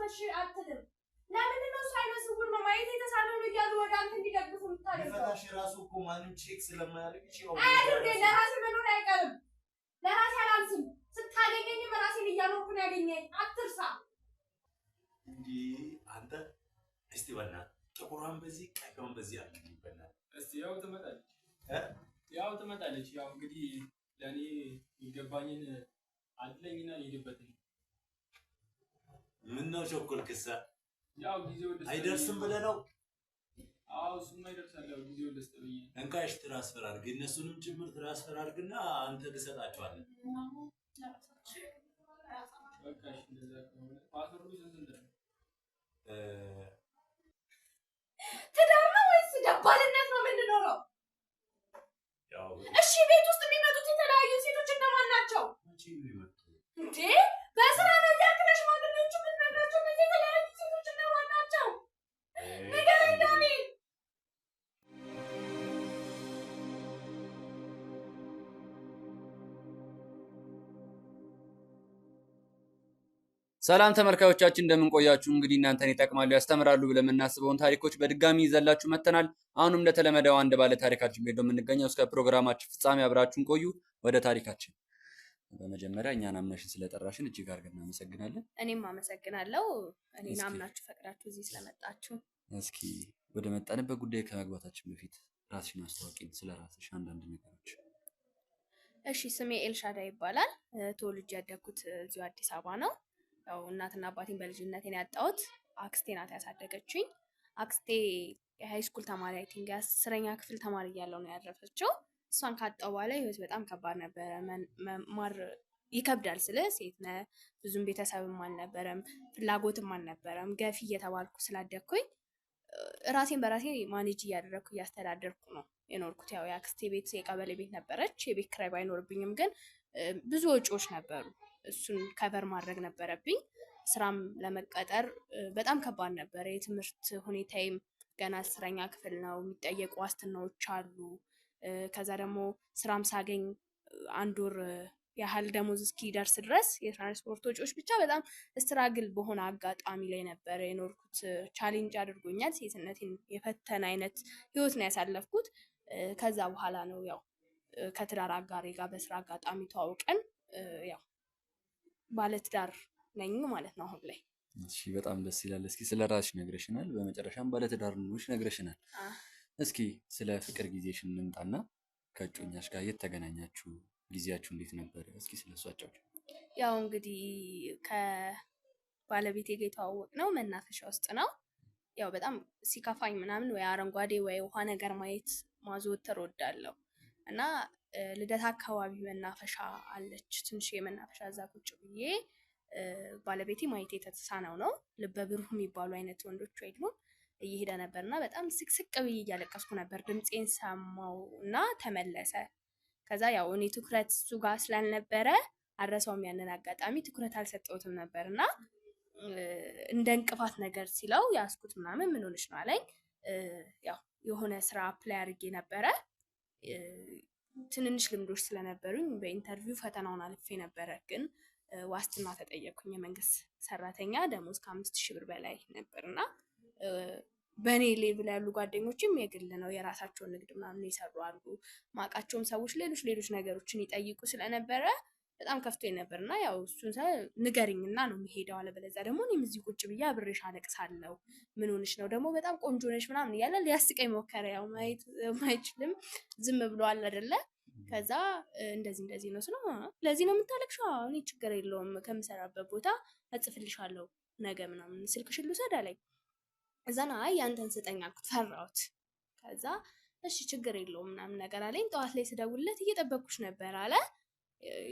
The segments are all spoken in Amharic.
እሺ አትልም ለምን ነው ሳይመስል ነው ማየት የተሳለው ነው ያሉ ወደ አንተ እንዲደግፉ ምታደርገው ለፈታሽ ራሱ እኮ ማንም ቼክ ስለማያደርግ ይችላል አይደል ለራሴ መኖር አይቀርም ለራሴ አላንስም ስታገኘኝ በራሴን እያኖርኩ ነው ያገኘኝ አትርሳ እንዴ አንተ እስቲ ወና ጥቁራን በዚህ ቀይውን በዚህ አድርግ ይበላል እስቲ ያው ትመጣለች ያው እንግዲህ ለኔ ይገባኝን አድለኝና ይሄድበት ምን ነው ቸኮልክሳ ያው ጊዜው አይደርስም ብለህ ነው አው እሱማ ይደርሳል ያው ጊዜው ደስተብኝ እንካሽ ትራንስፈር አድርግ እነሱንም ጭምር ትራንስፈር አድርግና አንተ ልሰጣቸዋለህ በቃሽ እንደዛ ከሆነ ፓስወርዱ ስንት ነው ትዳር ነው ወይስ ደባልነት ነው ምንድነው ያው እሺ ቤት ውስጥ የሚመጡት የተለያዩ ሴቶች እንደማን ናቸው እንዴ በስራ ነው ያክለሽ ማንነቱ ምን ነገራቸው ነው የተለያዩ ሴቶች እንደማን ናቸው ንገረኝ ዳኒ ሰላም ተመልካዮቻችን እንደምን ቆያችሁ እንግዲህ እናንተን ይጠቅማሉ ያስተምራሉ ብለን እናስበውን ታሪኮች በድጋሚ ይዘላችሁ መተናል አሁንም እንደተለመደው አንድ ባለ ታሪካችን ቤት የምንገኘው እስከ ፕሮግራማችን ፍጻሜ አብራችሁን ቆዩ ወደ ታሪካችን በመጀመሪያ እኛን አምናሽን ስለጠራሽን እጅግ አድርገን እናመሰግናለን እኔም አመሰግናለሁ እኔን አምናችሁ ፈቅዳችሁ እዚህ ስለመጣችሁ እስኪ ወደ መጣንበት ጉዳይ ከመግባታችን በፊት ራስሽን አስተዋውቂን ስለራስሽ አንዳንድ ነገሮች እሺ ስሜ ኤልሻዳ ይባላል ተወልጄ ያደግኩት እዚሁ አዲስ አበባ ነው ያው እናትና አባቴን በልጅነቴ ነው ያጣሁት አክስቴ ናት ያሳደገችኝ አክስቴ የሃይ ስኩል ተማሪ አይ ቲንክ 10ኛ ክፍል ተማሪ እያለሁ ነው ያረፈችው እሷን ካጣው በኋላ ህይወት በጣም ከባድ ነበር ማር ይከብዳል ስለ ሴት ነህ ብዙም ቤተሰብም አልነበረም ፍላጎትም አልነበረም ገፊ እየተባልኩ ስላደኩኝ ራሴን በራሴ ማኔጅ እያደረኩ እያስተዳደርኩ ነው የኖርኩት ያው የአክስቴ ቤት የቀበሌ ቤት ነበረች የቤት ኪራይ ባይኖርብኝም ግን ብዙ ወጪዎች ነበሩ እሱን ከቨር ማድረግ ነበረብኝ ስራም ለመቀጠር በጣም ከባድ ነበር የትምህርት ሁኔታዬም ገና 10ኛ ክፍል ነው የሚጠየቁ ዋስትናዎች አሉ ከዛ ደግሞ ስራም ሳገኝ አንድ ወር ያህል ደሞዝ እስኪደርስ ድረስ የትራንስፖርት ወጪዎች ብቻ በጣም ስትራግል በሆነ አጋጣሚ ላይ ነበር የኖርኩት ቻሌንጅ አድርጎኛል ሴትነቴን የፈተነ አይነት ህይወት ነው ያሳለፍኩት ከዛ በኋላ ነው ያው ከትዳር አጋሬ ጋር በስራ አጋጣሚ ተዋውቀን ያው ባለትዳር ነኝ ማለት ነው አሁን ላይ እሺ በጣም ደስ ይላል እስኪ ስለራስሽ ነግረሽናል በመጨረሻም ባለትዳር ነሽ ነግረሽናል እስኪ ስለ ፍቅር ጊዜሽ እንምጣና ከጮኛሽ ጋር የተገናኛችሁ ጊዜያችሁ እንዴት ነበር እስኪ ስለሱ አጫውቺ ያው እንግዲህ ከባለቤቴ ጋር የተዋወቅነው መናፈሻ ውስጥ ነው ያው በጣም ሲካፋኝ ምናምን ወይ አረንጓዴ ወይ ውሃ ነገር ማየት ማዘወተር ወዳለው እና ልደታ አካባቢ መናፈሻ አለች ትንሽ የመናፈሻ እዛ ቁጭ ብዬ ባለቤቴ ማየት የተሳነው ነው ልበብሩህ የሚባሉ አይነት ወንዶች ወይ ደግሞ እየሄደ ነበርና በጣም ስቅስቅ ብዬ እያለቀስኩ ነበር ድምጼን ሰማውና ተመለሰ ከዛ ያው እኔ ትኩረት እሱ ጋር ስላልነበረ አረሳውም ያንን አጋጣሚ ትኩረት አልሰጠሁትም ነበርና እንደ እንቅፋት ነገር ሲለው ያስኩት ምናምን ምን ሆነሽ ነው አለኝ ያው የሆነ ስራ አፕላይ አድርጌ ነበረ ትንንሽ ልምዶች ስለነበሩኝ በኢንተርቪው ፈተናውን አልፌ ነበር ግን ዋስትና ተጠየቅኩኝ የመንግስት ሰራተኛ ደሞዝ ከ5000 ብር በላይ ነበርና በኔ ሌቭል ያሉ ጓደኞችም የግል ነው የራሳቸውን ንግድ ምናምን ይሰሩ አሉ ማቃቸውም ሰዎች ሌሎች ነገሮችን ይጠይቁ ስለነበረ በጣም ከፍቶኝ ነበርና ያው እሱን ንገሪኝና ነው የሚሄደው አለበለዚያ ደግሞ እኔም እዚህ ቁጭ ብዬ አብሬሽ አለቅሳለሁ ምን ሆነሽ ነው ደግሞ በጣም ቆንጆ ነሽ ምናምን እያለ ሊያስቀኝ ሞከረ ያው ማይችልም ዝም ብሏል አይደለ ከዛ እንደዚህ ነው ስለው ለዚህ ነው የምታለቅሽው እኔ ችግር የለውም ከምሰራበት ቦታ እጽፍልሻለሁ ነገ ምናምን ስልክሽን ልውሰድ አለኝ እዛና ያንተን ስጠኝ አልኩት ፈራሁት ከዛ እሺ ችግር የለውም ምናምን ነገር አለኝ ጠዋት ላይ ስደውልለት እየጠበቅኩሽ ነበር አለ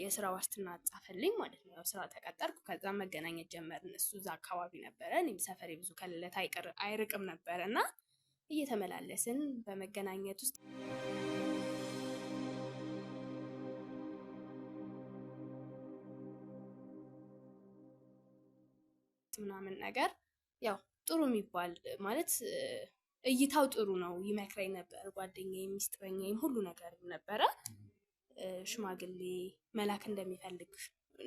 የስራ ዋስትና ጻፈልኝ ማለት ነው ያው ስራ ተቀጠርኩ ከዛ መገናኘት ጀመርን እሱ እዛ አካባቢ ነበረ እኔም ሰፈሬ ብዙ ከለለት አይርቅም ነበርና እየተመላለስን በመገናኘት ውስጥ ምናምን ነገር ያው ጥሩ የሚባል ማለት እይታው ጥሩ ነው ይመክረኝ ነበር ጓደኛዬ ሚስጥረኛዬም ሁሉ ነገር ነበረ ሽማግሌ መላክ እንደሚፈልግ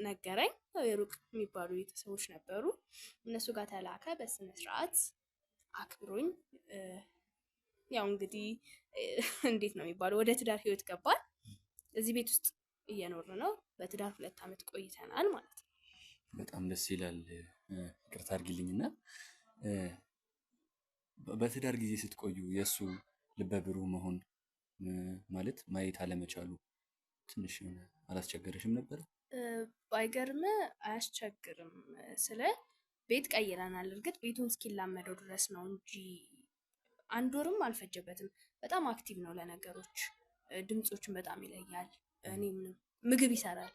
ነገረኝ። የሩቅ የሚባሉ ቤተሰቦች ነበሩ። እነሱ ጋር ተላከ። በስነ ስርዓት አክብሮኝ ያው እንግዲህ እንዴት ነው የሚባለው ወደ ትዳር ህይወት ገባል። እዚህ ቤት ውስጥ እየኖርን ነው። በትዳር 2 አመት ቆይተናል ማለት ነው። በጣም ደስ ይላል። ይቅርታ አድርጊልኝና በትዳር ጊዜ ስትቆዩ የእሱ ልበ ብሩህ መሆን ማለት ማየት አለመቻሉ ትንሽ አላስቸገረሽም ነበር? ባይገርም አያስቸግርም። ስለ ቤት ቀይረናል። እርግጥ ቤቱን እስኪላመደው ድረስ ነው እንጂ 1 ወርም አልፈጀበትም። በጣም አክቲቭ ነው ለነገሮች። ድምፆችን በጣም ይለያል። እኔም ምግብ ይሰራል፣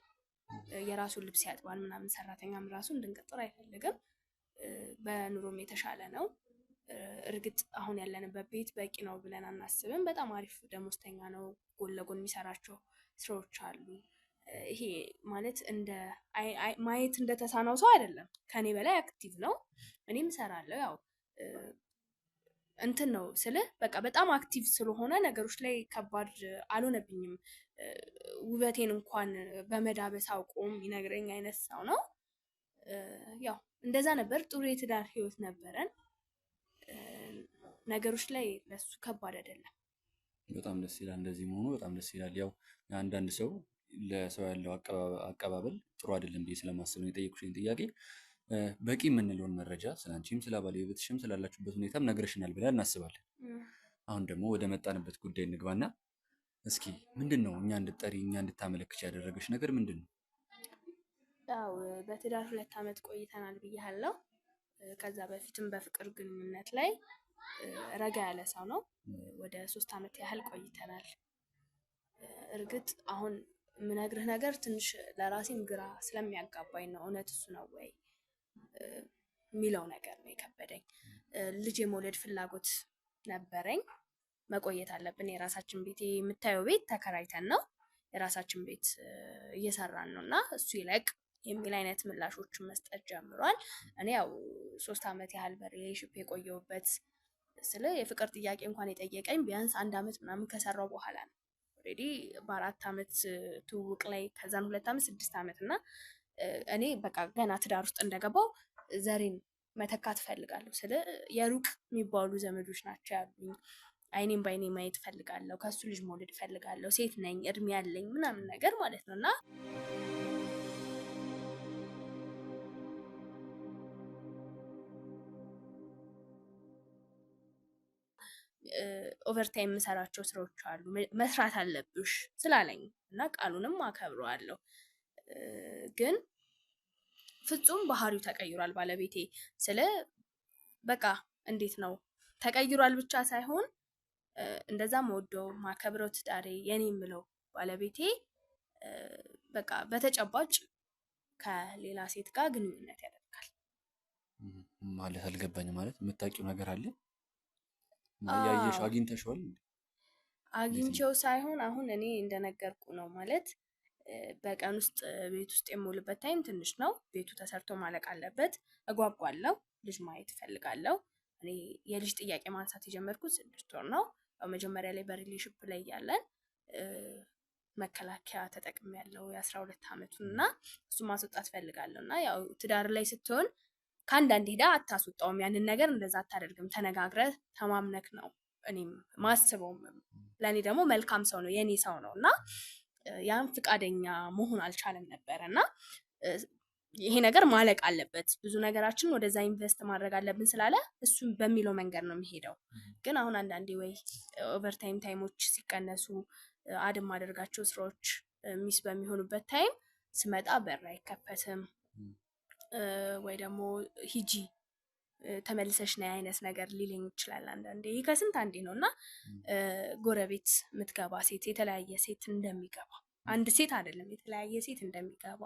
የራሱን ልብስ ያጥባል ምናምን። ሰራተኛም ራሱ እንድንቀጥር አይፈልግም። በኑሮም የተሻለ ነው። እርግጥ አሁን ያለንበት ቤት በቂ ነው ብለን አናስብም። በጣም አሪፍ ደሞዝተኛ ነው። ጎን ለጎን የሚሰራቸው ስራዎች አሉ። ይሄ ማለት እንደ ማየት እንደተሳነው ሰው አይደለም። ከኔ በላይ አክቲቭ ነው። እኔም እሰራለሁ። ያው እንትን ነው ስልህ በቃ በጣም አክቲቭ ስለሆነ ነገሮች ላይ ከባድ አልሆነብኝም። ውበቴን እንኳን በመዳበስ አውቆም ይነግረኝ አይነት ሰው ነው። ያው እንደዛ ነበር። ጥሩ የትዳር ህይወት ነበረን። ነገሮች ላይ ለሱ ከባድ አይደለም። በጣም ደስ ይላል። እንደዚህ መሆኑ በጣም ደስ ይላል። ያው አንዳንድ ሰው ለሰው ያለው አቀባበል ጥሩ አይደለም ብዬ ስለማስብ ነው የጠየኩሽን ጥያቄ። በቂ የምንለውን መረጃ ስላንቺም ስለ ባለቤትሽም ስላላችሁበት ሁኔታም ነግረሽናል ብለን እናስባለን። አሁን ደግሞ ወደ መጣንበት ጉዳይ እንግባና እስኪ ምንድነው እኛ እንድትጠሪ እኛ እንድታመለክች ያደረገሽ ነገር ምንድነው? ያው በትዳር 2 አመት ቆይተናል ብያለሁ። ከዛ በፊትም በፍቅር ግንኙነት ላይ ረጋ ያለ ሰው ነው። ወደ 3 አመት ያህል ቆይተናል። እርግጥ አሁን የምነግርህ ነገር ትንሽ ለራሴም ግራ ስለሚያጋባኝ ነው። እውነት እሱ ነው ወይ የሚለው ነገር ነው የከበደኝ። ልጅ የመውለድ ፍላጎት ነበረኝ። መቆየት አለብን። የራሳችን ቤት የምታየው ቤት ተከራይተን ነው። የራሳችን ቤት እየሰራን ነው እና እሱ ይለቅ የሚል አይነት ምላሾችን መስጠት ጀምሯል። እኔ ያው 3 አመት ያህል በሪሌሽንሺፕ የቆየሁበት ስለ የፍቅር ጥያቄ እንኳን የጠየቀኝ ቢያንስ 1 አመት ምናምን ከሰራው በኋላ ነው። ኦልሬዲ በ4 አመት ትውውቅ ላይ ከዛን 2 አመት 6 አመት እና እኔ በቃ ገና ትዳር ውስጥ እንደገባው ዘሬን መተካት እፈልጋለሁ። ስለ የሩቅ የሚባሉ ዘመዶች ናቸው ያሉኝ። አይኔም በአይኔ ማየት እፈልጋለሁ። ከሱ ልጅ መውለድ እፈልጋለሁ። ሴት ነኝ፣ እድሜ ያለኝ ምናምን ነገር ማለት ነው እና ኦቨርታይም የምሰራቸው ስራዎች አሉ መስራት አለብሽ ስላለኝ እና ቃሉንም አከብረዋለሁ። ግን ፍጹም ባህሪው ተቀይሯል ባለቤቴ። ስለ በቃ እንዴት ነው ተቀይሯል ብቻ ሳይሆን እንደዛ መወደው ማከብረው ትዳሬ የኔ የምለው ባለቤቴ በቃ በተጨባጭ ከሌላ ሴት ጋር ግንኙነት ያደርጋል። ማለት አልገባኝም። ማለት የምታውቂው ነገር አለ? ያየሽ አግኝተሽዋል? አግኝቼው ሳይሆን አሁን እኔ እንደነገርኩ ነው። ማለት በቀን ውስጥ ቤት ውስጥ የምውልበት ታይም ትንሽ ነው። ቤቱ ተሰርቶ ማለቅ አለበት። እጓጓለሁ። ልጅ ማየት እፈልጋለሁ። እኔ የልጅ ጥያቄ ማንሳት የጀመርኩት 6 ወር ነው። መጀመሪያ ላይ በሪሌሽንሺፕ ላይ ያለን መከላከያ ተጠቅሜያለሁ የ12 አመቱን እና እሱን ማስወጣት እፈልጋለሁ። እና ያው ትዳር ላይ ስትሆን ከአንዳንድ ሄዳ አታስወጣውም። ያንን ነገር እንደዛ አታደርግም። ተነጋግረህ ተማምነክ ነው እኔም ማስበውም። ለእኔ ደግሞ መልካም ሰው ነው፣ የኔ ሰው ነው እና ያን ፍቃደኛ መሆን አልቻለም ነበረ እና ይሄ ነገር ማለቅ አለበት፣ ብዙ ነገራችን ወደዛ ኢንቨስት ማድረግ አለብን ስላለ እሱን በሚለው መንገድ ነው የሚሄደው። ግን አሁን አንዳንዴ ወይ ኦቨርታይም ታይሞች ሲቀነሱ አድም ማደርጋቸው ስራዎች ሚስ በሚሆኑበት ታይም ስመጣ በር አይከፈትም ወይ ደግሞ ሂጂ ተመልሰሽ ነይ አይነት ነገር ሊለኝ ይችላል አንዳንዴ። ይሄ ከስንት አንዴ ነው እና ጎረቤት የምትገባ ሴት የተለያየ ሴት እንደሚገባ አንድ ሴት አይደለም የተለያየ ሴት እንደሚገባ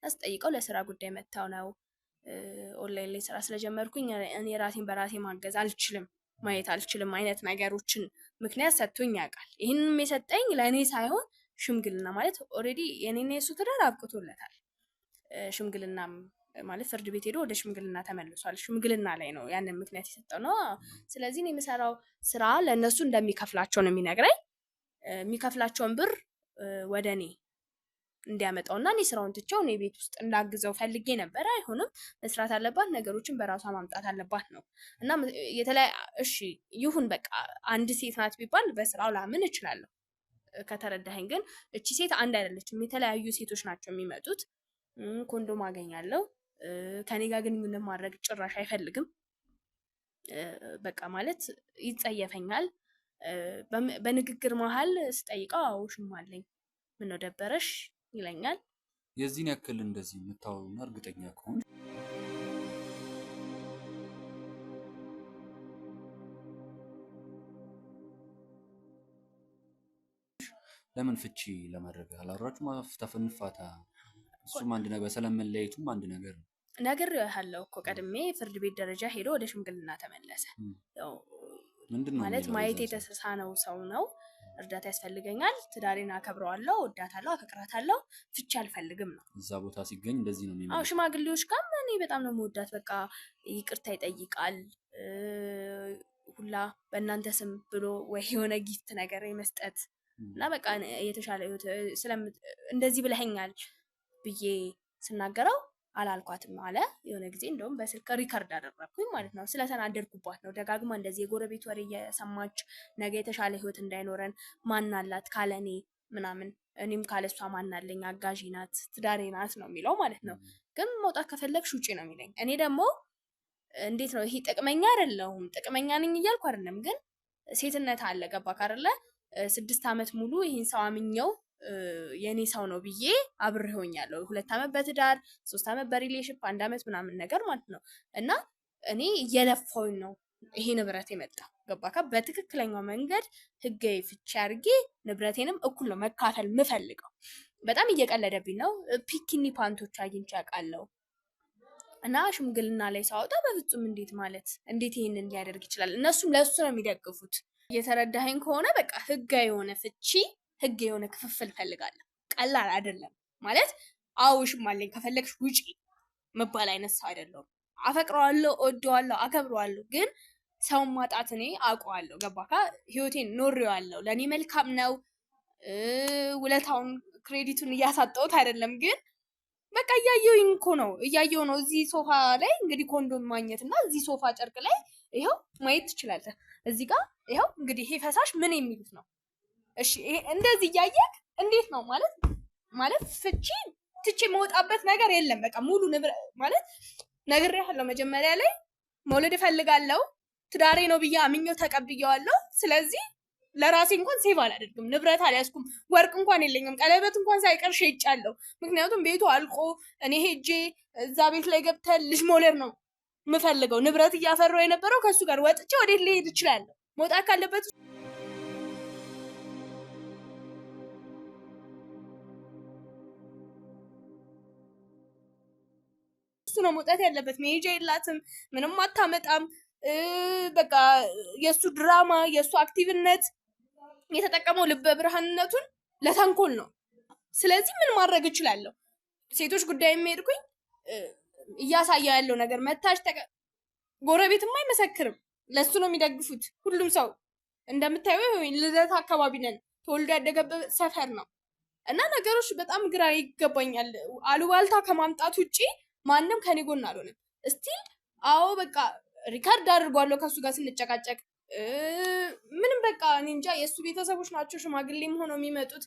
አስጠይቀው ለስራ ጉዳይ መጣው ነው። ኦንላይን ላይ ስራ ስለጀመርኩኝ እኔ ራሴን በራሴ ማገዝ አልችልም ማየት አልችልም አይነት ነገሮችን ምክንያት ሰጥቶኝ ያውቃል። ይሄንንም የሰጠኝ ለእኔ ሳይሆን ሽምግልና ማለት ኦልሬዲ የኔና የሱ ትዳር አብቅቶለታል። ሽምግልናም ማለት ፍርድ ቤት ሄዶ ወደ ሽምግልና ተመልሷል። ሽምግልና ላይ ነው ያንን ምክንያት የሰጠው ነው። ስለዚህ እኔ የምሰራው ስራ ለእነሱ እንደሚከፍላቸው ነው የሚነግረኝ። የሚከፍላቸውን ብር ወደ እኔ እንዲያመጣውና እኔ ስራውን ትቼው እኔ ቤት ውስጥ እንዳግዘው ፈልጌ ነበር። አይሆንም፣ መስራት አለባት፣ ነገሮችን በራሷ ማምጣት አለባት ነው እና እሺ ይሁን በቃ አንድ ሴት ናት ቢባል በስራው ላምን እችላለሁ ከተረዳኸኝ። ግን እቺ ሴት አንድ አይደለችም፣ የተለያዩ ሴቶች ናቸው የሚመጡት። ኮንዶም አገኛለሁ፣ ከኔ ጋር ግንኙነት ማድረግ ጭራሽ አይፈልግም። በቃ ማለት ይጸየፈኛል። በንግግር መሀል ስጠይቀው አዎ ሽማ አለኝ ምነው ደበረሽ ይለኛል። የዚህን ያክል እንደዚህ የምታወሩና እርግጠኛ ከሆነ ለምን ፍቺ ለማድረግ አላወራችሁም? ተፈንፋታ እሱም አንድ ነገር በሰላም መለያየቱም አንድ ነገር ነው። ነግሬሃለሁ እኮ ቀድሜ ፍርድ ቤት ደረጃ ሄዶ ወደ ሽምግልና ተመለሰ። ያው ምንድነው ማለት ማየት የተሳነው ሰው ነው። እርዳታ ያስፈልገኛል፣ ትዳሬን አከብረዋለሁ፣ ወዳታለሁ፣ አፈቅራታለሁ፣ ፍቺ አልፈልግም ነው። እዛ ቦታ ሲገኝ እንደዚህ ነው የሚመጣው። አዎ ሽማግሌዎች ጋር እኔ በጣም ነው የምወዳት። በቃ ይቅርታ ይጠይቃል ሁላ በእናንተ ስም ብሎ ወይ የሆነ ጊፍት ነገር የመስጠት እና በቃ የተሻለ እንደዚህ ብለኸኛል ብዬ ስናገረው አላልኳትም አለ። የሆነ ጊዜ እንደውም በስልክ ሪከርድ አደረኩኝ ማለት ነው። ስለተናደድኩባት ነው። ደጋግማ እንደዚህ የጎረቤት ወሬ እየሰማች ነገ የተሻለ ህይወት እንዳይኖረን ማናላት ካለኔ ምናምን እኔም ካለሷ ማናለኝ፣ አጋዢ ናት፣ ትዳሬ ናት ነው የሚለው ማለት ነው። ግን መውጣት ከፈለግሽ ውጪ ነው የሚለኝ። እኔ ደግሞ እንዴት ነው ይሄ ጥቅመኛ አይደለሁም፣ ጥቅመኛ ነኝ እያልኩ አይደለም። ግን ሴትነት አለ ገባክ አይደለ? 6 ዓመት ሙሉ ይህን ሰው አምኜው የኔ ሰው ነው ብዬ አብሬ ሆኛለሁ። 2 ዓመት በትዳር 3 ዓመት በሪሌሽንሺፕ 1 ዓመት ምናምን ነገር ማለት ነው። እና እኔ እየለፋሁኝ ነው ይሄ ንብረት የመጣ ገባካ? በትክክለኛው መንገድ ህጋዊ ፍቺ አድርጌ ንብረቴንም እኩል ነው መካፈል የምፈልገው። በጣም እየቀለደብኝ ነው። ፒኪኒ ፓንቶች አግኝቼ አውቃለሁ እና ሽምግልና ላይ ሳወጣ በፍጹም እንዴት ይሄንን ሊያደርግ ይችላል? እነሱም ለሱ ነው የሚደግፉት። እየተረዳኸኝ ከሆነ በቃ ህጋዊ የሆነ ፍቺ ህግ የሆነ ክፍፍል ፈልጋለሁ። ቀላል አይደለም ማለት አዎ ሽማ አለኝ ከፈለግሽ ውጪ መባል አይነት ሰው አይደለሁም። አፈቅረዋለሁ፣ እወደዋለሁ፣ አከብረዋለሁ። ግን ሰውን ማጣት እኔ አውቀዋለሁ ገባካ? ህይወቴን ኖሬዋለሁ። ለእኔ መልካም ነው። ውለታውን ክሬዲቱን እያሳጠሁት አይደለም። ግን በቃ እያየሁኝ እኮ ነው፣ እያየሁ ነው። እዚህ ሶፋ ላይ እንግዲህ ኮንዶም ማግኘት እና እዚህ ሶፋ ጨርቅ ላይ ይኸው ማየት ትችላለህ። እዚህ ጋር ይኸው እንግዲህ ይሄ ፈሳሽ ምን የሚሉት ነው? እሺ ይሄ እንደዚህ እያየህ እንዴት ነው ማለት ፍቺ ትቼ መውጣበት ነገር የለም። በቃ ሙሉ ንብረት ማለት ነግሬሃለሁ። መጀመሪያ ላይ መውለድ እፈልጋለሁ፣ ትዳሬ ነው ብዬ አምኜው ተቀብዬዋለሁ። ስለዚህ ለራሴ እንኳን ሴቭ አላደርግም፣ ንብረት አልያዝኩም፣ ወርቅ እንኳን የለኝም፣ ቀለበት እንኳን ሳይቀር ሸጫለሁ። ምክንያቱም ቤቱ አልቆ እኔ ሄጄ እዛ ቤት ላይ ገብተን ልጅ መውለድ ነው የምፈልገው። ንብረት እያፈራሁ የነበረው ከሱ ጋር ወጥቼ ወዴት ልሄድ እችላለሁ? መውጣት ካለበት እሱ ነው መውጣት ያለበት። መሄጃ የላትም፣ ምንም አታመጣም። በቃ የሱ ድራማ የሱ አክቲቭነት የተጠቀመው ልበ ብርሃንነቱን ለተንኮል ነው። ስለዚህ ምን ማድረግ እችላለሁ? ሴቶች ጉዳይ የሚሄድኩኝ እያሳየ ያለው ነገር መታች ጎረቤትም አይመሰክርም፣ ለሱ ነው የሚደግፉት ሁሉም ሰው። እንደምታየው ልደት አካባቢ ነን፣ ተወልዶ ያደገበት ሰፈር ነው እና ነገሮች በጣም ግራ ይገባኛል። አሉባልታ ከማምጣት ውጪ ማንም ከኔ ጎን አልሆነም። እስቲል አዎ በቃ ሪካርድ አድርጓለሁ ከሱ ጋር ስንጨቃጨቅ ምንም በቃ እኔ እንጃ። የእሱ ቤተሰቦች ናቸው ሽማግሌም ሆነው የሚመጡት።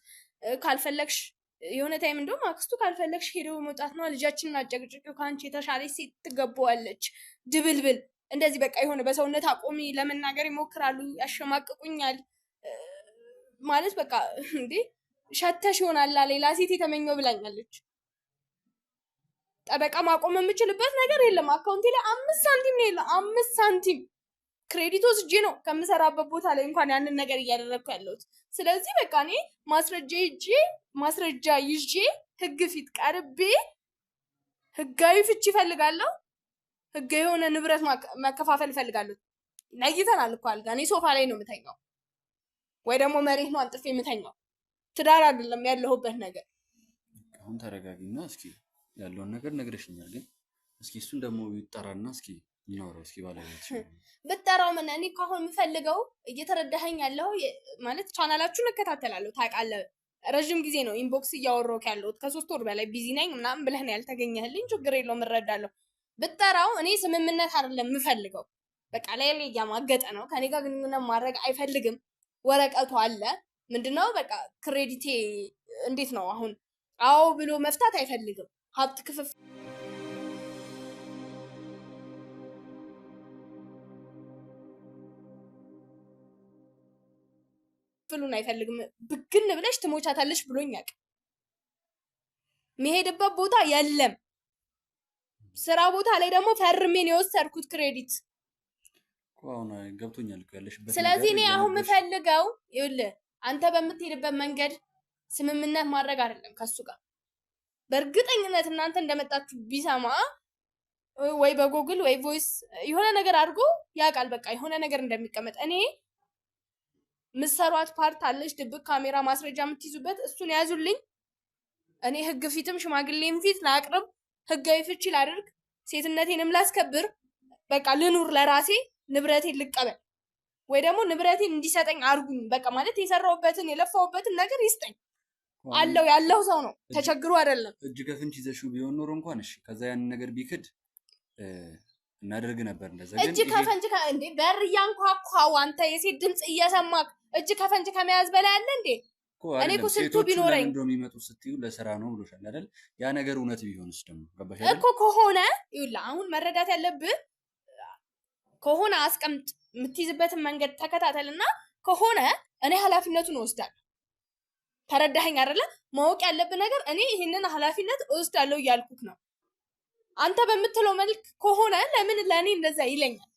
ካልፈለግሽ የሆነ ታይም እንደውም አክስቱ ካልፈለግሽ ሄዶ መውጣት ነው፣ ልጃችንን አጨቅጭቂው፣ ከአንቺ የተሻለች ሴት ትገባዋለች፣ ድብልብል እንደዚህ በቃ የሆነ በሰውነት አቆሚ ለመናገር ይሞክራሉ፣ ያሸማቅቁኛል። ማለት በቃ እንዴ ሸተሽ ይሆናላ ሌላ ሴት የተመኘው ብላኛለች። ጠበቃ ማቆም የምችልበት ነገር የለም። አካውንቴ ላይ 5 ሳንቲም ነው የለ፣ 5 ሳንቲም ክሬዲት ወስጄ ነው ከምሰራበት ቦታ ላይ እንኳን ያንን ነገር እያደረግኩ ያለሁት። ስለዚህ በቃ እኔ ማስረጃ ይዤ ህግ ፊት ቀርቤ ህጋዊ ፍቺ እፈልጋለሁ። ህጋዊ የሆነ ንብረት መከፋፈል እፈልጋለሁ። ነይተናል እኮ አልጋ፣ እኔ ሶፋ ላይ ነው የምተኛው ወይ ደግሞ መሬት ነው አንጥፌ የምተኛው። ትዳር አይደለም ያለሁበት ነገር። አሁን ተረጋጊና እስኪ ያለውን ነገር ነግረሽኛል። ግን እስኪ እሱን ደግሞ ይጠራና እስኪ እናወራው። እስኪ ባለቤትሽ ብትጠራው ምን እኔ ካሁን የምፈልገው እየተረዳኸኝ ያለው ማለት ቻናላችሁን እከታተላለሁ ታውቃለህ። ረጅም ጊዜ ነው ኢንቦክስ እያወራሁ ያለሁት ከ3 ወር በላይ ቢዚ ነኝ ምናምን ብለህ ነው ያልተገኘህልኝ። ችግር የለውም እረዳለሁ። ብጠራው እኔ ስምምነት አይደለም የምፈልገው። በቃ ላይ እያማገጠ ነው። ከኔ ጋር ግንኙነት ማድረግ አይፈልግም። ወረቀቱ አለ። ምንድነው በቃ ክሬዲቴ እንዴት ነው አሁን? አዎ ብሎ መፍታት አይፈልግም። ሀብት ክፍፍሉን አይፈልግም። ብግን ብለሽ ትሞቻታለሽ ብሎኛል። መሄድበት ቦታ የለም። ስራ ቦታ ላይ ደግሞ ፈርሜን የወሰድኩት ክሬዲት አሁን ገብቶኛል እኮ ያለሽበት። ስለዚህ እኔ አሁን የምፈልገው ይኸውልህ አንተ በምትሄድበት መንገድ ስምምነት ማድረግ አይደለም ከሱ ጋር። በእርግጠኝነት እናንተ እንደመጣችሁ ቢሰማ ወይ በጎግል ወይ ቮይስ የሆነ ነገር አድርጎ ያውቃል። በቃ የሆነ ነገር እንደሚቀመጥ እኔ ምሰሯት ፓርት አለች፣ ድብቅ ካሜራ ማስረጃ የምትይዙበት እሱን ያዙልኝ። እኔ ህግ ፊትም ሽማግሌም ፊት ላቅርብ፣ ህጋዊ ፍቺ ላድርግ፣ ሴትነቴንም ላስከብር። በቃ ልኑር ለራሴ፣ ንብረቴን ልቀበል ወይ ደግሞ ንብረቴን እንዲሰጠኝ አርጉኝ። በቃ ማለት የሰራሁበትን የለፋሁበትን ነገር ይስጠኝ። አለው ያለው ሰው ነው፣ ተቸግሮ አይደለም። እጅ ከፍንጅ ይዘሽው ቢሆን ኖሮ እንኳን እሺ፣ ከዛ ያንን ነገር ቢክድ እናደርግ ነበር። እንደዛ ግን እጅ ከፈንጅ እንዴ በር እያንኳኳው አንተ የሴት ድምጽ እየሰማክ እጅ ከፈንጅ ከመያዝ በላይ አለ እንዴ? እኔ እኮ ስልቱ ቢኖረኝ እንደው የሚመጡት ስትዩ ለስራ ነው ብሎሻል አይደል? ያ ነገር እውነት ቢሆንስ ደግሞ ገባሽ እኮ ከሆነ ይኸውልህ አሁን መረዳት ያለብህ ከሆነ አስቀምጥ፣ የምትይዝበትን መንገድ ተከታተልና ከሆነ እኔ ኃላፊነቱን እወስዳለሁ። ተረዳኸኝ አይደለ? ማወቅ ያለብህ ነገር እኔ ይሄንን ኃላፊነት እወስዳለሁ እያልኩክ ነው። አንተ በምትለው መልክ ከሆነ ለምን ለኔ እንደዛ ይለኛል?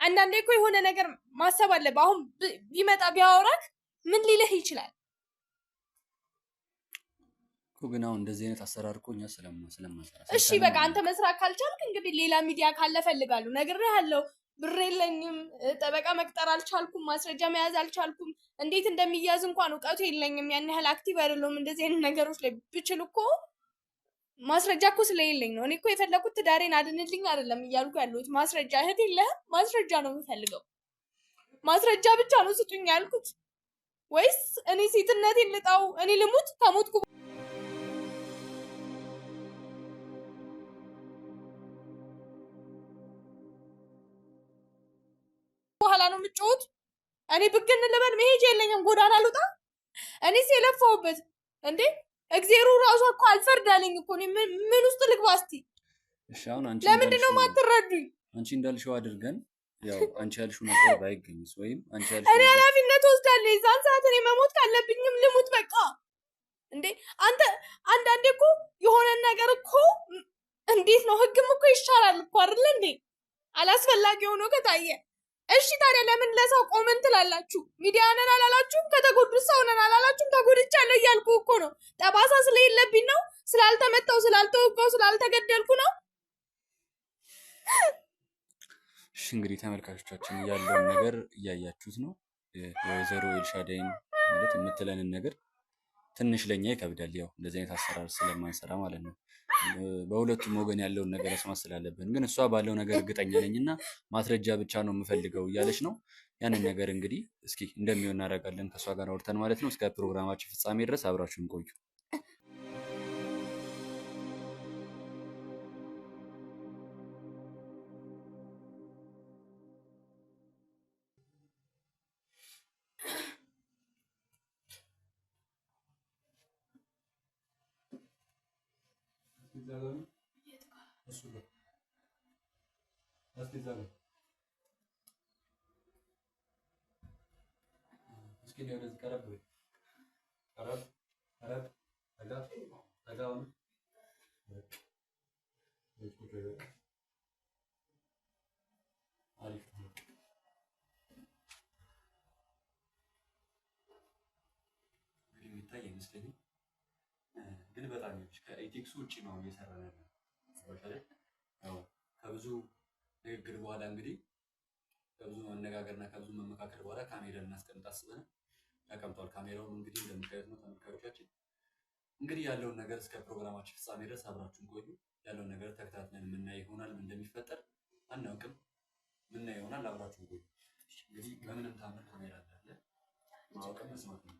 አንዳንዴ እኮ የሆነ ነገር ማሰብ አለብህ። አሁን ቢመጣ ቢያወራክ ምን ሊልህ ይችላል? ግን አሁን እንደዚህ አይነት አሰራር እኮ እኛ ስለማሰራ እሺ በቃ አንተ መስራት ካልቻልክ እንግዲህ ሌላ ሚዲያ ካለ ፈልጋለሁ። ነግሬሃለሁ። ብር የለኝም፣ ጠበቃ መቅጠር አልቻልኩም፣ ማስረጃ መያዝ አልቻልኩም፣ እንዴት እንደሚያዝ እንኳን እውቀቱ የለኝም። ያን ያህል አክቲቭ አይደለሁም እንደዚህ አይነት ነገሮች ላይ። ብችል እኮ ማስረጃ እኮ ስለሌለኝ ነው። እኔ እኮ የፈለኩት ትዳሬን አድንልኝ አይደለም እያልኩ ያለሁት። ማስረጃ እህት የለህም? ማስረጃ ነው የምፈልገው። ማስረጃ ብቻ ነው ስጡኝ ያልኩት። ወይስ እኔ ሴትነቴን ልጣው? እኔ ልሙት? ከሞትኩ በኋላ ነው የምትጮሁት? እኔ ብግን ልበል? መሄጃ የለኝም፣ ጎዳና ልውጣ? እኔስ የለፋሁበት እንዴ እግዚአብሔሩ ራሱ እኮ አልፈርዳለኝ እኮ። እኔ ምን ውስጥ ልግባ እስቲ? እሺ አሁን አንቺ ለምንድን ነው የማትረዱኝ? አንቺ እንዳልሽው አድርገን ያው አንቺ ያልሽው ነገር ባይገኝስ ወይም አንቺ ያልሽው እኔ ኃላፊነት ወስዳለሁ። የዛን ሰዓት እኔ መሞት ካለብኝም ልሙት በቃ። እንዴ አንተ አንዳንዴ እኮ የሆነ ነገር እኮ እንዴት ነው ህግም እኮ ይሻላል እኮ አይደል እንዴ? አላስፈላጊ ሆኖ ከታየ እሺ ታዲያ ለምን ለሰው ቆመን ትላላችሁ? ሚዲያ ነን አላላችሁም? ከተጎዱት ሰው ነን አላላችሁም? ተጎድቻለሁ እያልኩ እኮ ነው። ጠባሳ ስለሌለብኝ ነው? ስላልተመታው፣ ስላልተወጋው፣ ስላልተገደልኩ ነው? እሺ እንግዲህ ተመልካቾቻችን ያለውን ነገር እያያችሁት ነው። የወይዘሮ ኤልሻዳይን ማለት የምትለንን ነገር ትንሽ ለኛ ይከብዳል። ያው እንደዚህ አይነት አሰራር ስለማንሰራ ማለት ነው። በሁለቱም ወገን ያለውን ነገር መስማት ስላለብን፣ ግን እሷ ባለው ነገር እርግጠኛ ነኝና ማስረጃ ብቻ ነው የምፈልገው እያለች ነው። ያንን ነገር እንግዲህ እስኪ እንደሚሆን እናደርጋለን ከእሷ ጋር አውርተን ማለት ነው። እስከ ፕሮግራማችን ፍጻሜ ድረስ አብራችሁን ቆዩ። የሚታይ አይመስለኝም፣ ግን በጣም ከኢቴክሱ ውጭ ነው እየሰራን ያለው። ያው ከብዙ ንግግር በኋላ እንግዲህ ከብዙ መነጋገርና ከብዙ መመካከር በኋላ ካሜራ ልናስቀምጥ አስበን ተቀምጧል። ካሜራውን እንግዲህ እንደምታዩት ነው ተመልካቾቻችን። እንግዲህ ያለውን ነገር እስከ ፕሮግራማችን ፍጻሜ ድረስ አብራችሁን ቆዩ። ያለውን ነገር ተከታትለን የምናይ ይሆናል። ምን እንደሚፈጠር አናውቅም፣ ምናይ ይሆናል። አብራችሁን ቆዩ። እንግዲህ በምንም ታምር ካሜራ እንዳለ ማወቅም መስማት ነው።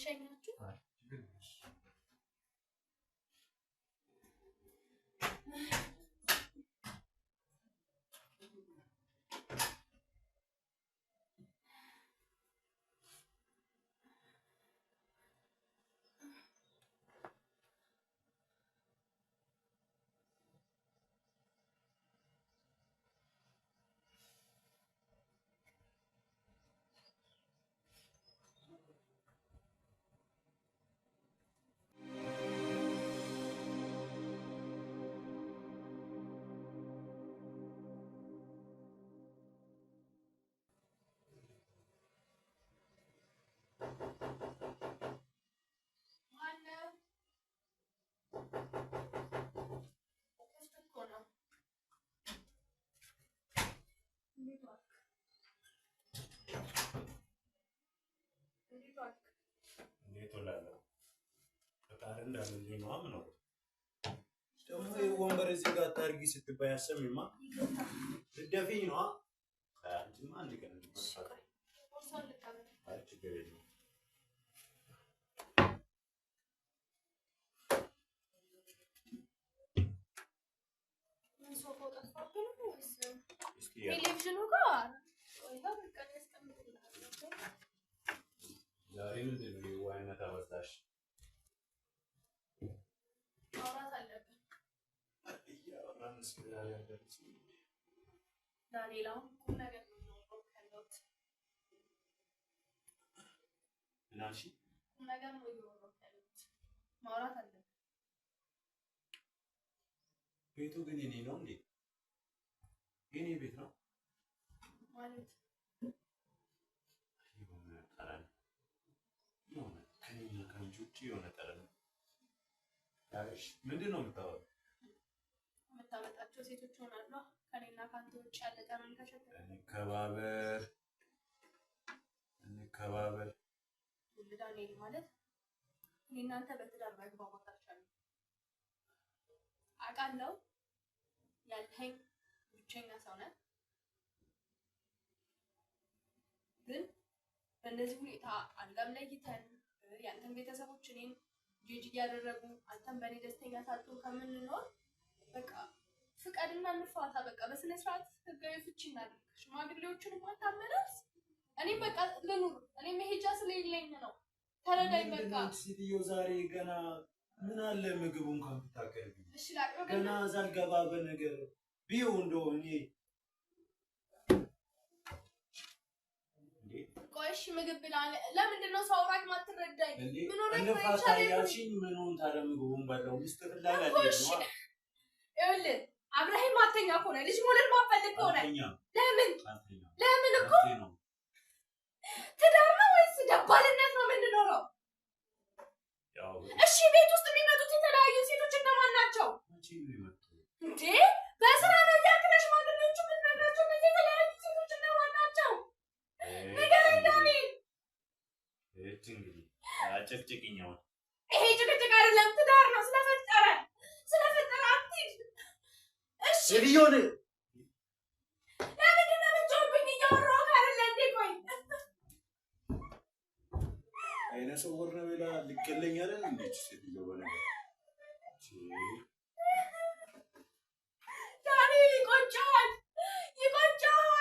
ልሸኛችሁ? እንዴት ወላለሁ ፈጣሪ እንዳለልኝ ነው አምነው ደግሞ ወንበር እዚህ ጋር ታርጊ ስትባይ አሰሚማ ልደፊኝ ነው አንቺማ አንድ ቀን ችግር የለውም ቴሌቪዥኑ ጋር ወይታ በቃ ያስቀምጥልሃል ዛሬ ምንድን ነው የዋይነት አወጣሽ ማውራት አለብን እያወራን እስከ ዛሬ አልደረስ ሌላው ቁም ነገር ነው ከሎት ምናልሽ ቁም ነገር ነው እያወራሁ ከሎት ማውራት አለብን ቤቱ ግን የኔ ነው እንዴ የኔ ቤት ነው ማለት የሆነ ጠረን የሆነ ከእኔና ከአንቺ ውጭ የሆነ ጠረን ያሽ ምንድን ነው የምታወራው የምታመጣቸው ሴቶች ሆናሉ ከእኔና ከአንተ ውጭ ያለ ጠረን ከሸተተ እንከባበር ዳንኤል ማለት እኔ እናንተ በትዳር መግባባት አልቻልንም አውቃለሁ ያልከኝ ብቸኛ ሰው ነህ ግን በእንደዚህ ሁኔታ አልጋም ላይ ይተን ያንተን ቤተሰቦች እኔን ጄጅ እያደረጉ አንተን በእኔ ደስተኛ ሳትሆን ከምንኖር በቃ ፍቀድና እንፋታ በቃ በስነ ስርዓት ህጋዊ ፍቺ እናድርግ ሽማግሌዎቹን ማታመናስ እኔም በቃ ልኑር እኔ መሄጃ ስለሌለኝ ነው ተረዳኝ በቃ ሴትዮ ዛሬ ገና ምን አለ ምግቡን ካምታቀርቢ እሺ ላቅርብ ገና ዛልገባ በነገር ቢው እንደሆነ ቆይሽ ምግብ ብላ ለምንድን ነው ሰው አውራት ማትረዳኝ ምን ሆነ እንፋታ ያልሽኝ ምኑን ታዲያ ምግቡን በላው ሚስት ፍላጋ ነው ይኸውልህ አብራሂም ማተኛ ከሆነ ልጅ ሞለድ ማፈልግ ከሆነ ለምን እኮ ትዳር ነው ወይስ ደባልነት ነው የምንኖረው እሺ ቤት ውስጥ የሚመጡት የተለያዩ ሴቶች እነማን ናቸው እንዴ በስራ ነው እያልክለሽ ማግኘቶቹ የምትነግራቸው እነዚህ የተለያዩ ሴቶች እነማን ናቸው ንገረኝ ዳንኤል እንግዲህ አጨቅጭቅኛው ይሄ ጭቅጭቅ አይደለም ትዳር ነው ስለፈጠረ አትሂድ እሺ ሊዮን ለምንድን ነው የምትጮህብኝ እያወራሁ አይደለ እንዴ ቆይ አይነ ስውር ነው ብላ ልገለኝ አይደል እንዴ ሴትዮ በነገር ዳንኤል ይቆጫል ይቆጫል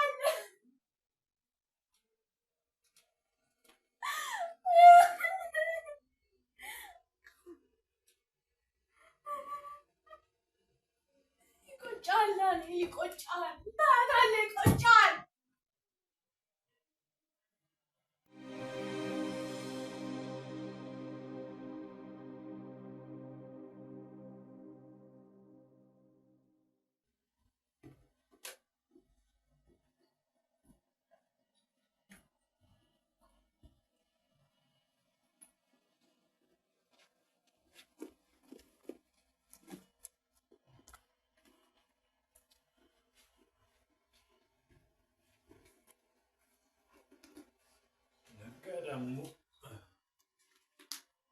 ደግሞ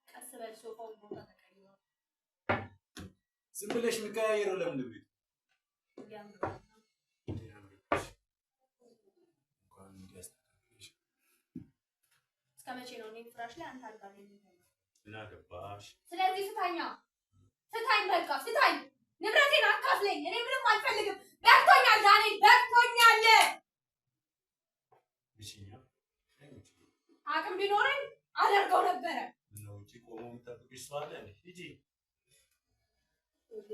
ቀስ በል ሶፋውን ቦታ ተቀይሯል ዝም ብለሽ ምቀያየረው ለምን ቤት እስከመቼ ነው እኔ ፍራሽ ላይ አንተ አልጋ ላይ የምትተኛው? ምን አገባሽ? ስለዚህ ፍታኛ፣ ፍታኝ፣ በቃ ፍታኝ። ንብረቴን አካፍለኝ። እኔ ምንም አልፈልግም። በቅቶኛል ዳንኤል፣ በቅቶኛል። እሺኛ አቅም ቢኖረኝ አደርገው ነበረ። ነው እንጂ ቆሞ የሚጠብቅሽ ሰው አለ እንዴ? ሂጂ።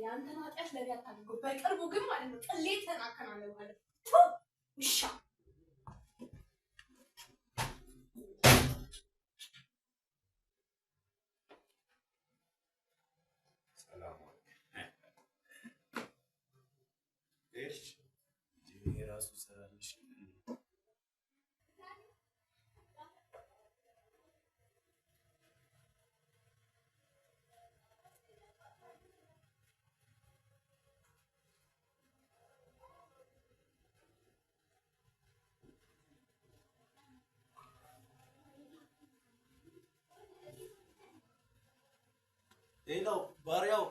ያንተን ኃጢአት ለኔ አታድርገው። በቅርቡ ግን ማለት ነው ቅሌት ተናከናለ ማለት ነው። ውሻ ሰላም እሺ የራሱ ሰራልሽ ሌላው ባሪያው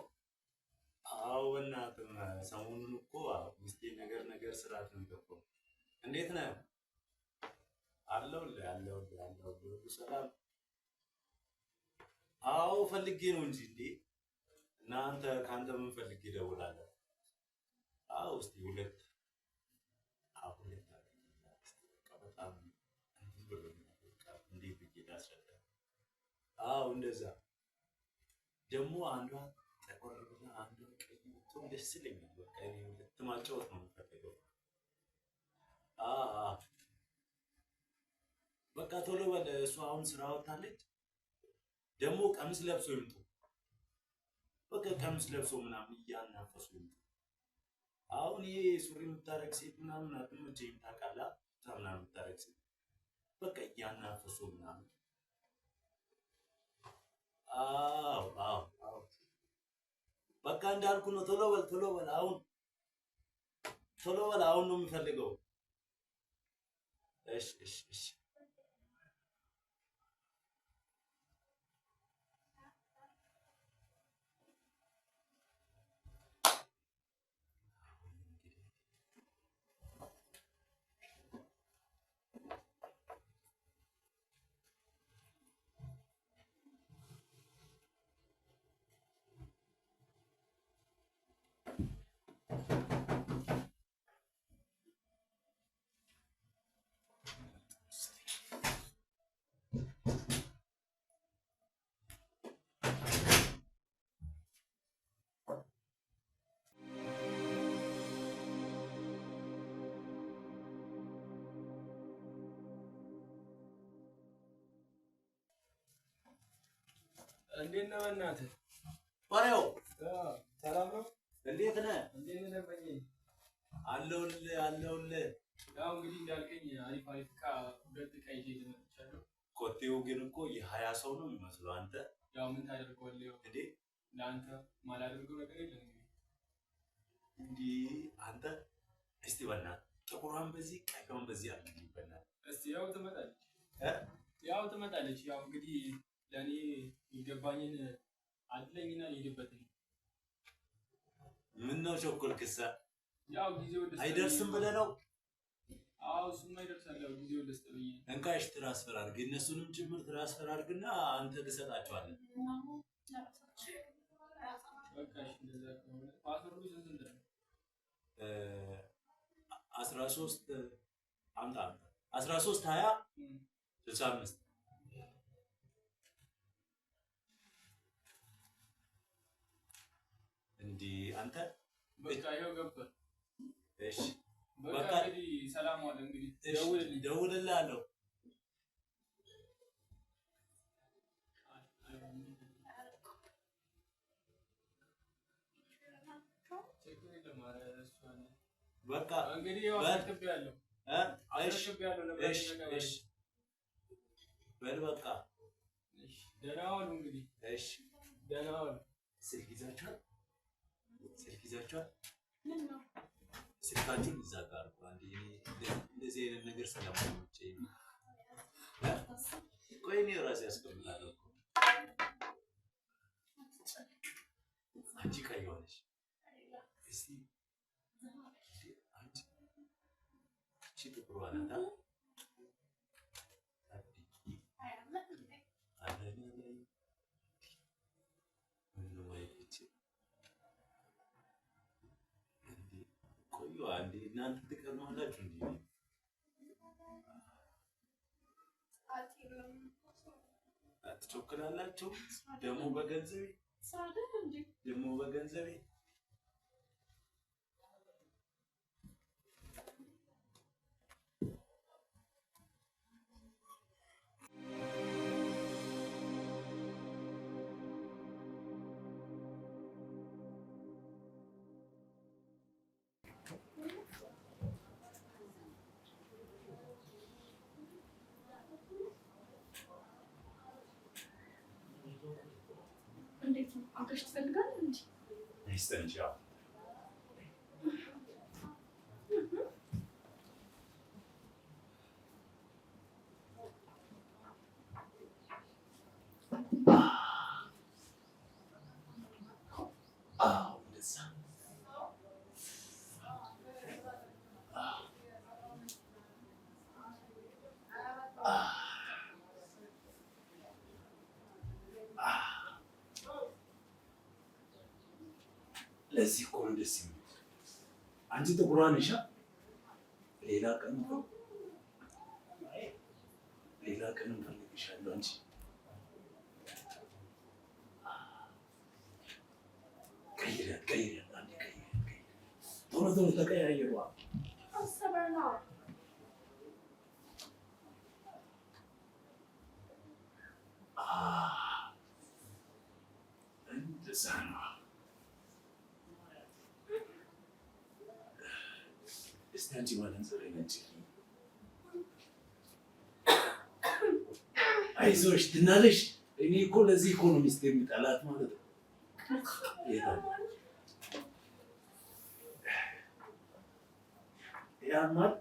አዎ እናትም ሰሞኑን እኮ ሚስቴ ነገር ስራት ነው የገባው። እንዴት ነህ? አለሁልህ ሰላም። አዎ ፈልጌ ነው እንጂ እንዴ እናንተ ካንተ ምን ፈልጌ እደውላለሁ? አዎ እስቲ ሁለት በጣም እንዴት ብዬ ላስረዳ? አዎ እንደዛ ደግሞ አንዷ ጠቆር ብላ አንዷ ቀይ ብትሆን ደስ ይለኛል። በቃ እኔ ሁለት ማጫወት ነው የምፈልገው። በቃ ቶሎ በል። እሷ አሁን ስራ ወጣለች። ደግሞ ቀሚስ ለብሶ ይምጡ። በቃ ቀሚስ ለብሶ ምናምን እያናፈሱ ይምጡ። አሁን ይሄ ሱሪ የምታረግ ሴት ምናምን አትመቸኝም ታውቃለህ? ምናምን የምታረግ ሴት በቃ እያናፈሱ ምናምን አዎ በቃ እንዳልኩ ነው። ቶሎ በል አሁን ነው የምፈልገው። እሺ እንዴት ነህ? በእናትህ ባሪያው ሰላም ነው? እንዴት ነህ? እንዴት ነህ? በእኔ አለሁልህ። ያው እንግዲህ እንዳልከኝ አሪፍ ዕቃ ሁለት ዕቃ ይዤ መጥቻለሁ። ኮቴው ግን እኮ የ20 ሰው ነው የሚመስለው። አንተ ያው ምን ታደርገዋለህ? ያው እንዴ ለአንተ ማላደርገው ነገር የለም። እንዲህ አንተ እስቲ በእናትህ ጥቁሯን በዚህ ቀይዋን በዚህ አድርጊ በእናትህ። እስቲ ያው ትመጣለች። ያው እንግዲህ ለኔ ይገባኝን አድለኝና ልሄድበት ነው። ምን ነው ቸኮልክሳ? ያው ጊዜው አይደርስም ብለህ ነው? አዎ እሱማ ይደርሳል። ያው ጊዜው ልስጥ ብዬ እንካሽ ትራንስፈር አድርግ፣ እነሱንም ጭምር ትራንስፈር አድርግና አንተ ትሰጣቸዋለህ። በቃ እሺ፣ እንደዛ ከሆነ ፓስወርዱ ስንት ነው? 13 አምጣ 13 20 65 እንዲህ አንተ በቃ ይኸው ገባህ። እሺ በቃ እንግዲህ ሰላም ዋል። እንግዲህ ደውልልሃለሁ። በቃ እንግዲህ ያው አስረክቤያለሁ። እሺ በል በቃ እሺ፣ ደህና ዋሉ። እንግዲህ እሺ ደህና ዋሉ። ስልክ ይዛችኋል? ምን ነው ስልካችሁን እዛ ጋር እንደዚህ አይነት ነገር ስለማይመቸኝ ቆይ እኔ እራሴ አስቀምጣለሁ እኮ። አንቺ ቀይ ሆነሽ እስቲ አንቺ ጥቁር ዋናታ እናንተ ትቀርማላችሁ እንዴ? አትቾክላላችሁ ደግሞ በገንዘቤ እንዴት ነው አገሽ ትፈልጋለህ እንዴ? አይስተንጃ ለዚህ እኮ ነው ደስ የሚል። አንቺ ጥቁሯ ነሽ። ሌላ ቀን እንፈልግሻለሁ። አንቺ ቀይሪያት አንዴ ቶሎ ተቀያየሩ። አሰበና እንደዛ ነው። እስቲ አንቺ ማለንዘሬ ነች። አይዞሽ ትናለሽ። እኔ እኮ ለዚህ ኢኮኖሚስት የሚጠላት ማለት ነው። ያማል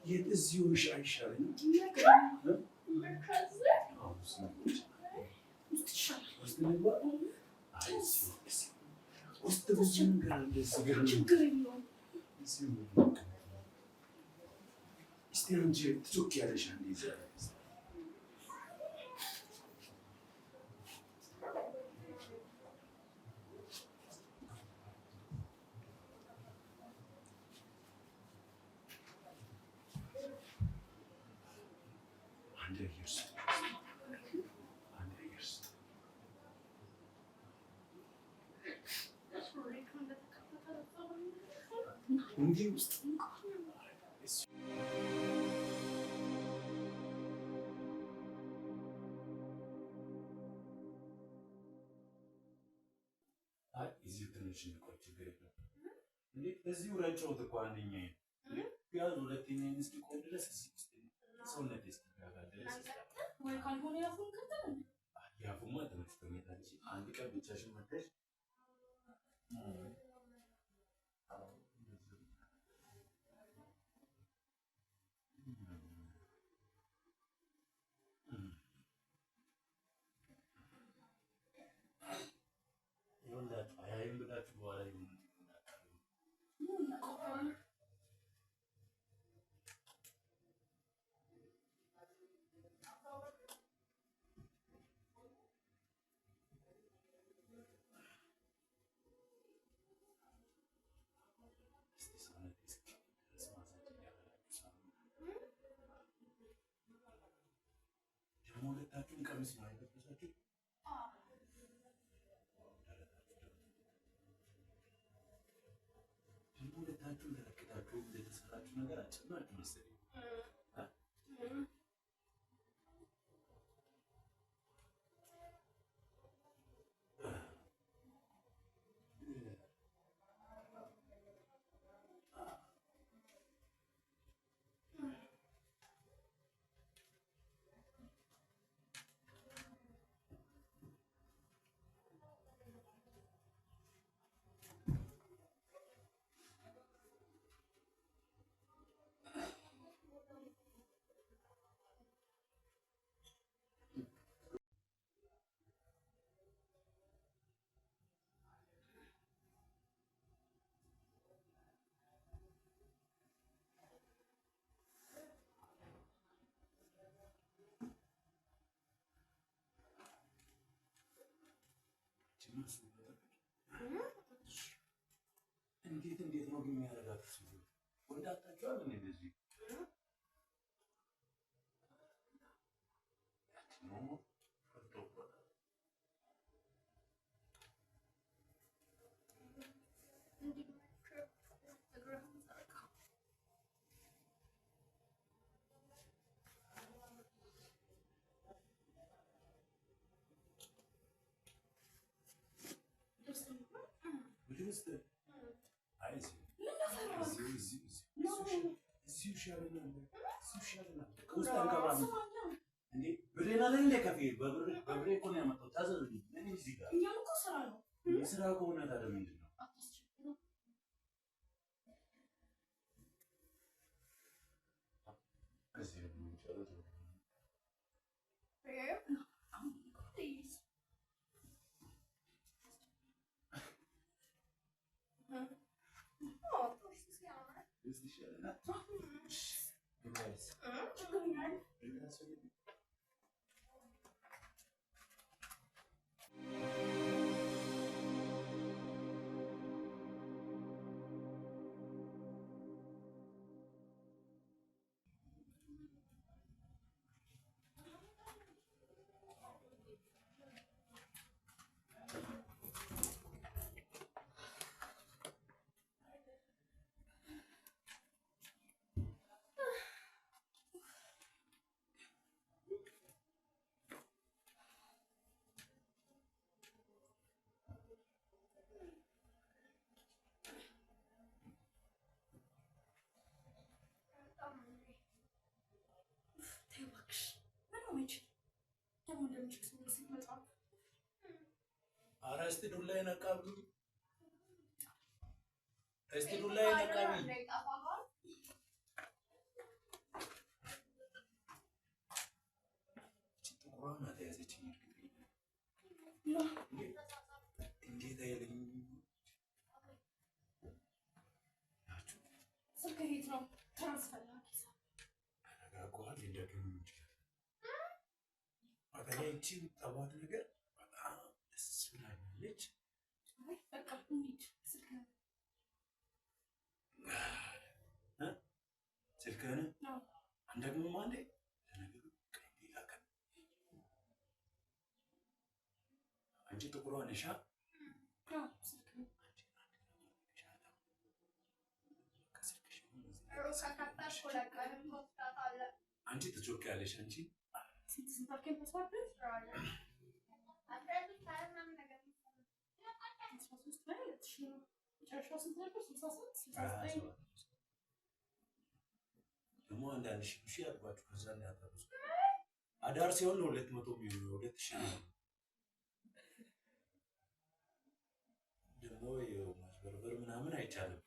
የእዚሁ አይሻልም? እስቲ አንቺ ትጮኪያለሽ አንዴ እንዲህ ውስጥ እዚሁ ትንሽ እንቆይ፣ ችግር የለም። እንዴት እዚሁ ረጨሁት እኮ አንደኛዬ ቢያንስ ሁለተኛዬን እስኪቆይ ድረስ እዚህ ውስጥ ሰውነቴ እስኪረጋጋ ድረስ ወይ ካልሆነ ያፉን ከተን ያፉማ ተመችቶኛል። አንቺ አንድ ቀን ብቻሽን መተሽ አያይም ብላችሁ በኋላ ቀሚስ ነው አይደረሳችሁ? ሁለታችሁም ተለክታችሁ እንደተሰራችሁ ነገር አጭናችሁ መሰለኝ። እንዴት ነው ግን የሚያደርጋችሁ? ወንዳታችኋል እንዴ? እንደዚህ ነው ብሬና ላይ እንደ ከፌ በብሬ እኮ ነው ያመጣው። ታዘብኝ እኔ እዚህ ጋር እኮ ስራ ነው። ስራ ከሆነ ታዲያ ምንድን ነው? እዚህ ነው የሚቻለው። ኧረ እስኪ ዱላዬን አቃብሉ። እስኪ ዱላዬን አቃብሉ። ጥቁሯ ናት የያዘችኝ። እንዴት አይለኝም። ስልክ የት ነው? ትራንስፈር አረጋጓል እንደግም በተለይ እቺ ጠዋት ነገር በጣም ደስ ብላኛለች። በቃ እንሂድ። ስልክህን አንደግምም አንዴ ለነገሩ ሌላ ቀን አንቺ ጥቁሯ ነሻ። አንቺ ትጮኪያለሽ። አንቺ ደግሞ አንዳንድ ሺህ ያልኳችሁ ከዛ እንዳታበዙ። አዳር ሲሆን ነው 200 የሚሆነው 2000 ነው። ደግሞ ማስበርበር ምናምን አይቻልም።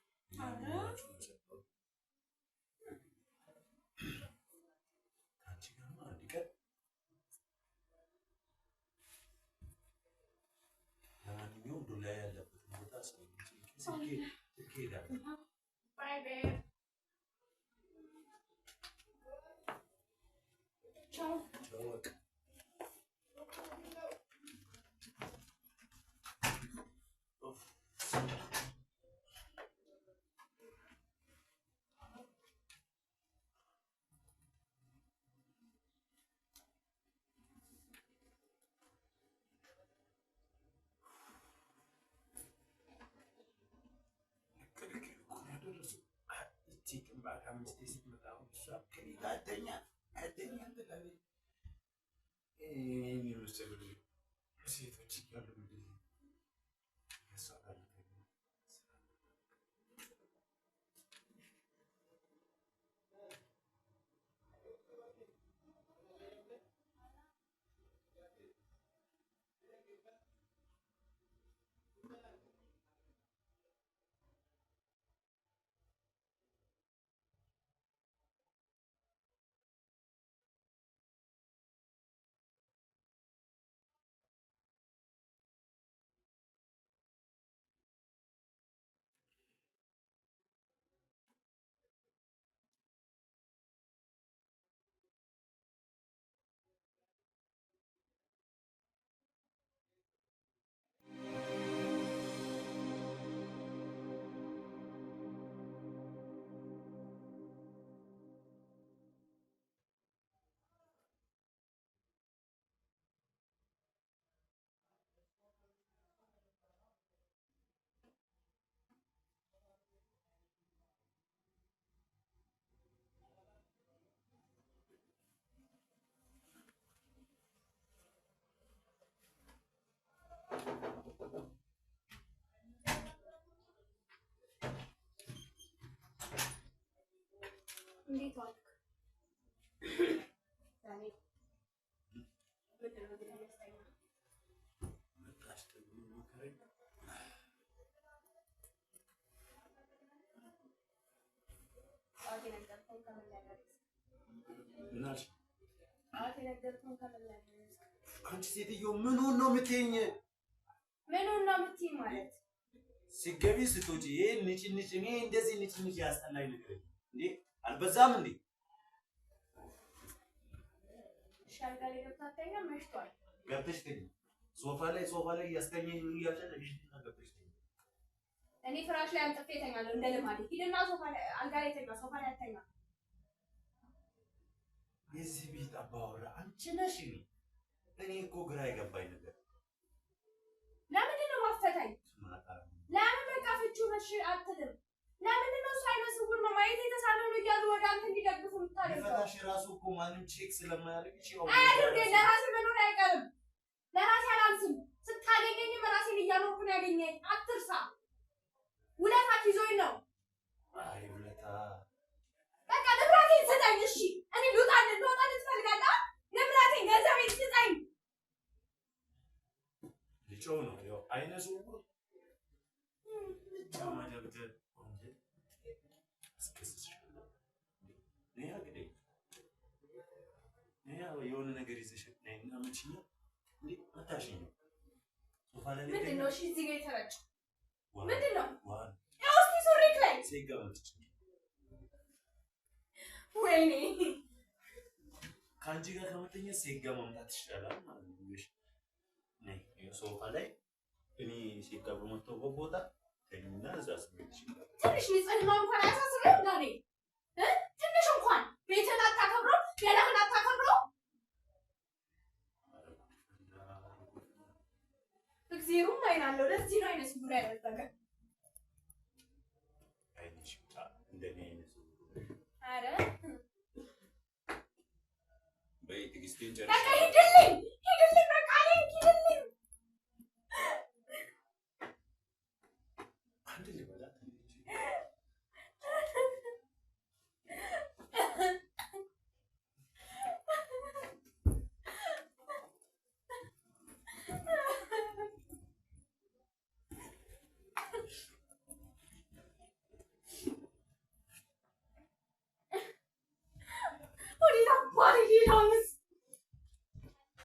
ከአንቺ ጋርማ አንድ ቀን ለማንኛውም ዱላ ያለበትን ቦታ ስልክ ሄዳለሁ። ሚስቴ ስትመጣ እሷ ከኔ ጋር አተኛ ትላለች። ይሄን የመሰሉ ሴቶች እያሉ ያሳታል። እንዴት ዋልክ? ዛሬ ምንድን ነው ግን ደስተኛ? መጣሽ ደግሞ መከረኝ። ጠዋት የነገርኩህን ከምን ላይ ደረስክ? ምን አልሽ? ጠዋት የነገርኩህን ከምን ላይ ደረስክ? አንቺ ሴትዮ ምኑን ነው የምትይኝ? ምኑን ነው የምትይኝ ማለት? ሲገቢ ስትወጪ ይሄ ንጭንጭ እኔ እንደዚህ ንጭንጭ ያስጠላኝ ነገር እንዴ አልበዛም እንዴ? ሻልጋ ላይ ገብተህ አትተኛም? መሽቷል። ገብተሽ ተኝ። ሶፋ ላይ እያስተኛኝ እያልሽ ገብተሽ ተኝ። እኔ ፍራሽ ላይ አንጥፌ እተኛለሁ እንደ ልማዴ። ሂድና ሶፋ ላይ አልጋ ላይ ተኛ። ሶፋ ላይ አትተኛ። የዚህ ቤት አባወራ አንቺ ነሽ። እኔ እኮ ግራ የገባኝ ነገር ለምንድን ነው ማፈታኝ? ለምን በቃ ፍቺው መሽ አትልም? ለምንድን ነው እሱ አይነ ስውር ነው ማየት የተሳነው ነው እያሉ ወደ አንተ እንዲደግፉ የምታደርገው? ፈታሽ ራሱ እኮ ማንም ቼክ ስለማያደርግ ይችላል። አያድርገኝ። ለራሴ መኖር አይቀርም። ለራሴ አላንስም። ስታገኘኝም ራሴን እያኖርኩ ነው ያገኘኝ። አትርሳ። ውለታች ይዞኝ ነው። አይ ውለታ በቃ ንብረቴን ስጠኝ። እሺ እኔ ልውጣልህ ትፈልጋለህ? ንብረቴን ገንዘቤን ስጠኝ። ልጮህ ነው ያው አይነ ስውር ጫማ ደብተር የሆነ ነገር ይዘሽ ነይና መችኛ እንዴ መታሽኝ ነው ሶፋ ላይ ምንድን ነው? እሺ እዚህ ጋር የተረጨ ምንድን ነው? ዋን ያው እስኪ ሱሪክ ላይ ሲገመት ወይኔ ከአንቺ ጋር ከመተኛ ሲጋ መምጣት ይሻላል ማለት ነው። ነይ ሶፋ ላይ እኔ ሲጋ በመተውበት ቦታ ተኝና እዛ ስሜት ይችላል። ትንሽ ንጽህና እንኳን አያሳስብም? ዳኔ ትንሽ እንኳን ቤትን አታከብረው፣ ገላህን አታከብረው። እግዚአብሔርም አይን አለው። ለዚህ ነው አይነ ስውር ያደረገ። አይንሽ ብቻ እንደኔ አይነት ኧረ በይ ትዕግስቴን በቃ ጨርሻለሁ። ሂድልኝ።